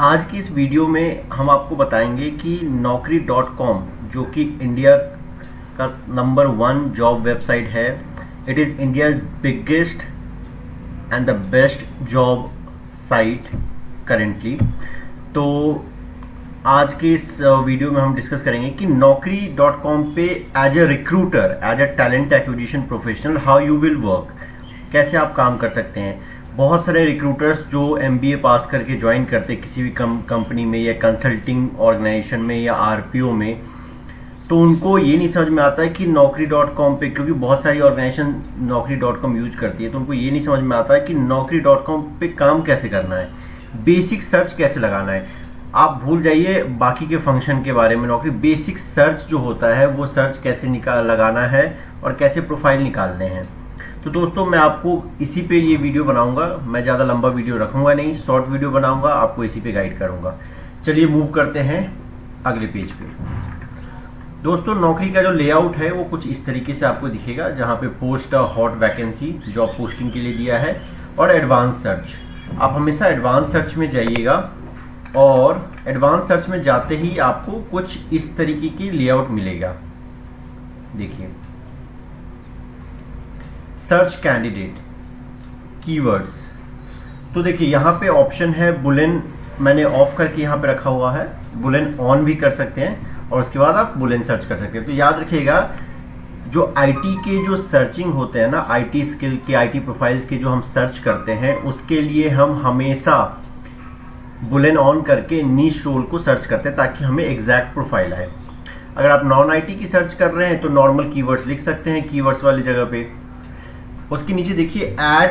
आज की इस वीडियो में हम आपको बताएंगे कि naukri.com जो कि इंडिया का नंबर 1 जॉब वेबसाइट है, it is India's biggest and the best job site currently. तो आज के इस वीडियो में हम डिस्कस करेंगे कि naukri.com पे as a recruiter, as a talent acquisition professional, how you will work, कैसे आप काम कर सकते हैं। बहुत सारे रिक्रूटर्स जो MBA पास करके ज्वाइन करते किसी भी कंपनी में या कंसल्टिंग ऑर्गेनाइजेशन में या RPO में, तो उनको ये नहीं समझ में आता है कि naukri.com पे, क्योंकि बहुत सारी ऑर्गेनाइजेशन naukri.com यूज करती है, तो उनको ये नहीं समझ में आता है कि naukri.com पे काम कैसे करना है, बेसिक सर्च कैसे लगाना है। आप भूल जाइए बाकी के फंक्शन के बारे में, नौकरी बेसिक सर्च जो होता है वो सर्च कैसे लगाना है और कैसे प्रोफाइल निकालने हैं। तो दोस्तों मैं आपको इसी पे ये वीडियो बनाऊंगा, मैं ज़्यादा लंबा वीडियो रखूंगा नहीं, शॉर्ट वीडियो बनाऊंगा, आपको इसी पे गाइड करूंगा। चलिए मूव करते हैं अगले पेज पे। दोस्तों नौकरी का जो लेआउट है वो कुछ इस तरीके से आपको दिखेगा, जहाँ पे post hot vacancy job posting के लिए दिया है और एडवांस सर्च। आप हमेशा एडवांस सर्च में जाइएगा और एडवांस सर्च में जाते ही आपको कुछ इस तरीके की लेआउट मिलेगा। देखिए, सर्च कैंडिडेट कीवर्ड्स। तो देखिए यहाँ पे ऑप्शन है बुलेन, मैंने ऑफ करके यहाँ पे रखा हुआ है, बुलेन ऑन भी कर सकते हैं और उसके बाद आप बुलेन सर्च कर सकते हैं। तो याद रखिएगा जो IT के जो सर्चिंग होते हैं ना, IT स्किल के, IT प्रोफाइल्स के जो हम सर्च करते हैं, उसके लिए हम हमेशा बुलेन ऑन करके नीश रोल को सर्च करते हैं ताकि हमें एग्जैक्ट प्रोफाइल आए। अगर आप नॉन IT की सर्च कर रहे हैं तो नॉर्मल कीवर्ड्स लिख सकते हैं कीवर्ड्स वाली जगह पे। उसके नीचे देखिए ऐड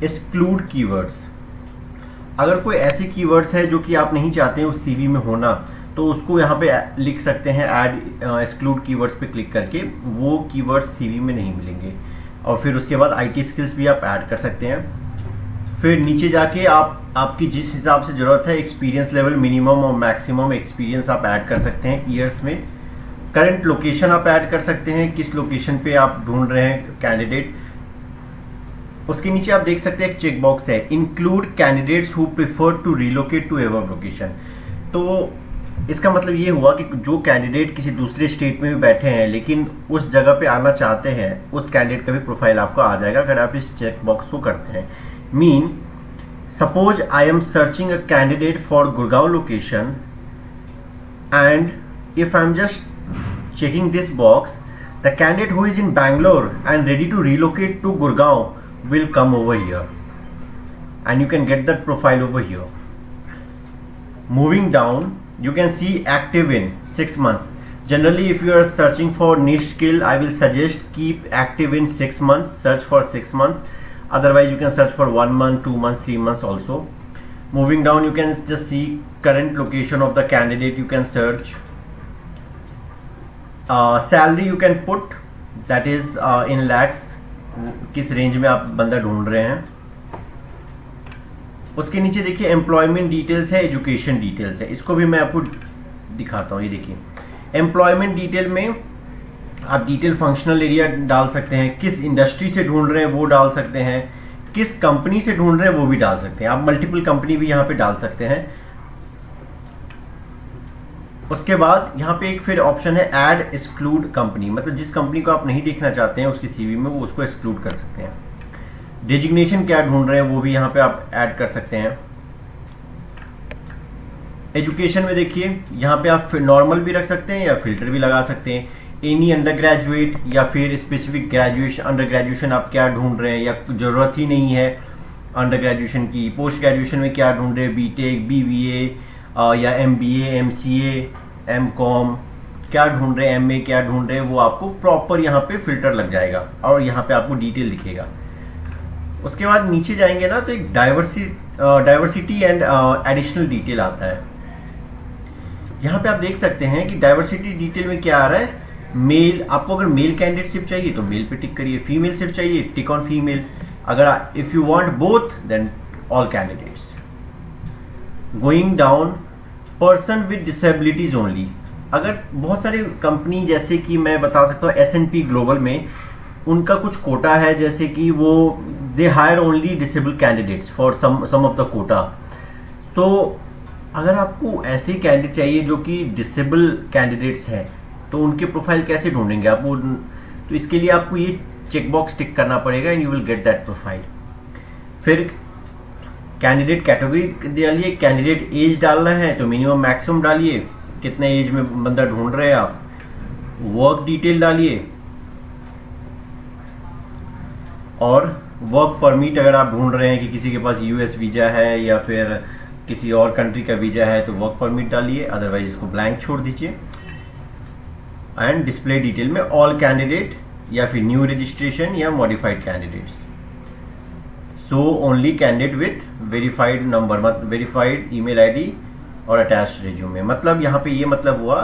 एक्सक्लूड कीवर्ड्स। अगर कोई ऐसे कीवर्ड्स है जो कि आप नहीं चाहते हैं उस CV में होना, तो उसको यहाँ पे लिख सकते हैं ऐड एक्सक्लूड कीवर्ड्स पे क्लिक करके, वो कीवर्ड्स CV में नहीं मिलेंगे। और फिर उसके बाद IT स्किल्स भी आप ऐड कर सकते हैं। फिर नीचे जाके आपकी जिस हिसाब से ज़रूरत है, एक्सपीरियंस लेवल मिनिमम और मैक्सिमम एक्सपीरियंस आप ऐड कर सकते हैं ईयर्स में। करंट लोकेशन आप ऐड कर सकते हैं, किस लोकेशन पे आप ढूंढ रहे हैं कैंडिडेट। उसके नीचे आप देख सकते हैं एक चेक बॉक्स है, include candidates who prefer to relocate to above location. तो इसका मतलब ये हुआ कि जो कैंडिडेट किसी दूसरे स्टेट में भी बैठे हैं लेकिन उस जगह पे आना चाहते हैं, उस कैंडिडेट का भी प्रोफाइल आपको आ जाएगा अगर आप इस चेक बॉक्स को करते हैं। Mean suppose I am searching a candidate for Gurgaon location and if I am just checking this box, the candidate who is in Bangalore and ready to relocate to Gurgaon will come over here and you can get that profile over here. Moving down, you can see active in 6 months. Generally if you are searching for niche skill, I will suggest keep active in 6 months, search for 6 months. Otherwise you can search for 1 month, 2 months, 3 months also. Moving down, you can just see current location of the candidate, you can search. Salary you can put, that is in lakhs, किस range में आप बंदा ढूंढ रहे हैं। उसके नीचे देखिए एम्प्लॉयमेंट डिटेल्स है, एजुकेशन डिटेल्स है, इसको भी मैं आपको दिखाता हूँ। ये देखिए एम्प्लॉयमेंट डिटेल में आप डिटेल फंक्शनल एरिया डाल सकते हैं, किस इंडस्ट्री से ढूंढ रहे हैं वो डाल सकते हैं, किस कंपनी से ढूंढ रहे हैं वो भी डाल सकते हैं। आप मल्टीपल कंपनी भी यहाँ पे डाल सकते हैं। उसके बाद यहाँ पे एक फिर ऑप्शन है ऐड एक्सक्लूड कंपनी, मतलब जिस कंपनी को आप नहीं देखना चाहते हैं उसकी CV में, वो उसको एक्सक्लूड कर सकते हैं। डेजिग्नेशन क्या ढूंढ रहे हैं वो भी यहाँ पे आप ऐड कर सकते हैं। एजुकेशन में देखिए यहाँ पे आप नॉर्मल भी रख सकते हैं या फिल्टर भी लगा सकते हैं। एनी अंडर ग्रेजुएट या फिर स्पेसिफिक ग्रेजुएशन, अंडर ग्रेजुएशन आप क्या ढूंढ रहे हैं या ज़रूरत ही नहीं है अंडर ग्रेजुएशन की। पोस्ट ग्रेजुएशन में क्या ढूंढ रहे हैं, BTech, BBA या MBA, MCA, MCOM क्या ढूंढ रहे हैं, MA क्या ढूंढ रहे हैं, वो आपको प्रॉपर यहाँ पे फिल्टर लग जाएगा और यहाँ पे आपको डिटेल दिखेगा। उसके बाद नीचे जाएंगे ना तो एक डाइवर्सिटी एंड एडिशनल डिटेल आता है। यहाँ पे आप देख सकते हैं कि डाइवर्सिटी डिटेल में क्या आ रहा है, मेल, आपको अगर मेल कैंडिडेट सिर्फ चाहिए तो मेल पे टिक करिए, फीमेल सिर्फ चाहिए टिक ऑन फीमेल, अगर if you want both then all candidates. Going down, person with disabilities only. अगर बहुत सारी कंपनी, जैसे कि मैं बता सकता हूँ S&P ग्लोबल में, उनका कुछ कोटा है, जैसे कि वो they hire only disable candidates for some of the quota. तो अगर आपको ऐसे कैंडिडेट चाहिए जो कि डिसेबल कैंडिडेट्स हैं, तो उनके प्रोफाइल कैसे ढूंढेंगे आप? वो तो इसके लिए आपको ये चेक बॉक्स टिक करना पड़ेगा and you will get that profile. फिर कैंडिडेट कैटेगरी डालिए, कैंडिडेट एज डालना है तो मिनिमम मैक्सिमम डालिए, कितने एज में बंदा ढूंढ रहे हैं आप। वर्क डिटेल डालिए, और वर्क परमिट अगर आप ढूंढ रहे हैं कि किसी के पास यूएस वीज़ा है या फिर किसी और कंट्री का वीज़ा है तो वर्क परमिट डालिए, अदरवाइज इसको ब्लैंक छोड़ दीजिए। एंड डिस्प्ले डिटेल में ऑल कैंडिडेट या फिर न्यू रजिस्ट्रेशन या modified candidates, so only candidate with verified number, मतलब वेरीफाइड ईमेल आईडी और अटैच रिज्यूमे। मतलब यहाँ पे ये मतलब हुआ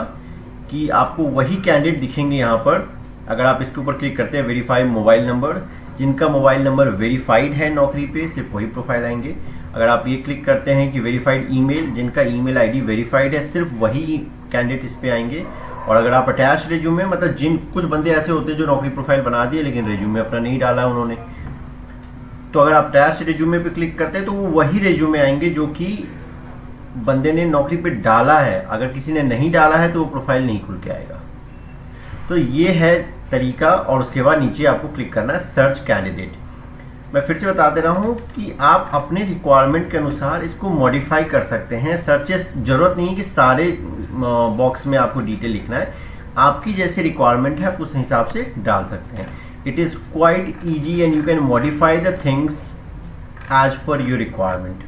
कि आपको वही कैंडिडेट दिखेंगे यहाँ पर। अगर आप इसके ऊपर क्लिक करते हैं वेरीफाइड मोबाइल नंबर, जिनका मोबाइल नंबर वेरीफाइड है नौकरी पे, सिर्फ वही प्रोफाइल आएंगे। अगर आप ये क्लिक करते हैं कि वेरीफाइड ईमेल, जिनका ईमेल आईडी वेरीफाइड है, सिर्फ वही कैंडिडेट इस पे आएंगे। और अगर आप अटैच रिज्यूमे, मतलब जिन कुछ बंदे ऐसे होते हैं जो नौकरी प्रोफाइल बना दिए लेकिन रिज्यूमे अपना नहीं डाला उन्होंने, तो अगर आप अटैच रिज्यूमे पे क्लिक करते हैं तो वो वही रिज्यूमे आएंगे जो कि बंदे ने नौकरी पे डाला है। अगर किसी ने नहीं डाला है तो वो प्रोफाइल नहीं खुल के आएगा। तो ये है तरीका। और उसके बाद नीचे आपको क्लिक करना है सर्च कैंडिडेट। मैं फिर से बता दे रहा हूँ कि आप अपने रिक्वायरमेंट के अनुसार इसको मॉडिफाई कर सकते हैं। सर्चेस जरूरत नहीं है कि सारे बॉक्स में आपको डिटेल लिखना है, आपकी जैसे रिक्वायरमेंट है आप उस हिसाब से डाल सकते हैं। It is quite easy and you can modify the things as per your requirement.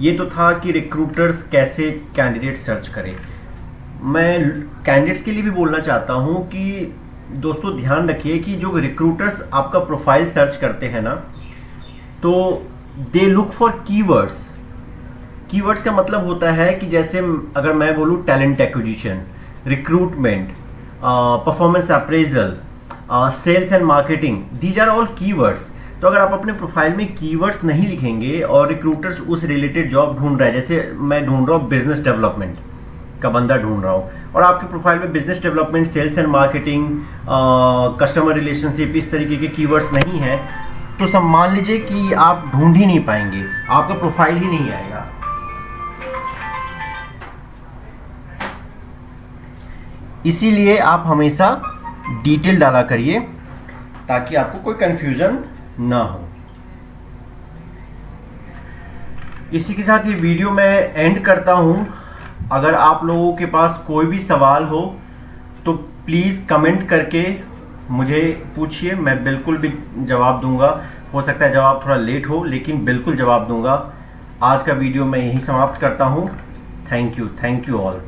ये तो था कि रिक्रूटर्स कैसे कैंडिडेट सर्च करें। मैं कैंडिडेट्स के लिए भी बोलना चाहता हूँ कि दोस्तों ध्यान रखिए कि जो रिक्रूटर्स आपका प्रोफाइल सर्च करते हैं ना, तो they look for keywords. Keywords का मतलब होता है कि जैसे अगर मैं बोलूँ talent acquisition, recruitment, performance appraisal, sales and marketing, these are all keywords. तो अगर आप अपने प्रोफाइल में कीवर्ड्स नहीं लिखेंगे और रिक्रूटर्स उस रिलेटेड जॉब ढूंढ रहा है, जैसे मैं ढूंढ रहा हूँ बिजनेस डेवलपमेंट का बंदा ढूंढ रहा हूँ, और आपके प्रोफाइल में business development, sales and marketing, customer relationship, इस तरीके के कीवर्ड्स नहीं हैं, तो सब मान लीजिए कि आप ढूंढ ही नहीं पाएंगे, आपका प्रोफाइल ही नहीं आएगा। इसीलिए आप हमेशा डिटेल डाला करिए ताकि आपको कोई कंफ्यूजन ना हो। इसी के साथ ये वीडियो मैं एंड करता हूं। अगर आप लोगों के पास कोई भी सवाल हो तो प्लीज़ कमेंट करके मुझे पूछिए, मैं बिल्कुल भी जवाब दूंगा। हो सकता है जवाब थोड़ा लेट हो, लेकिन बिल्कुल जवाब दूंगा। आज का वीडियो मैं यहीं समाप्त करता हूं। Thank you all.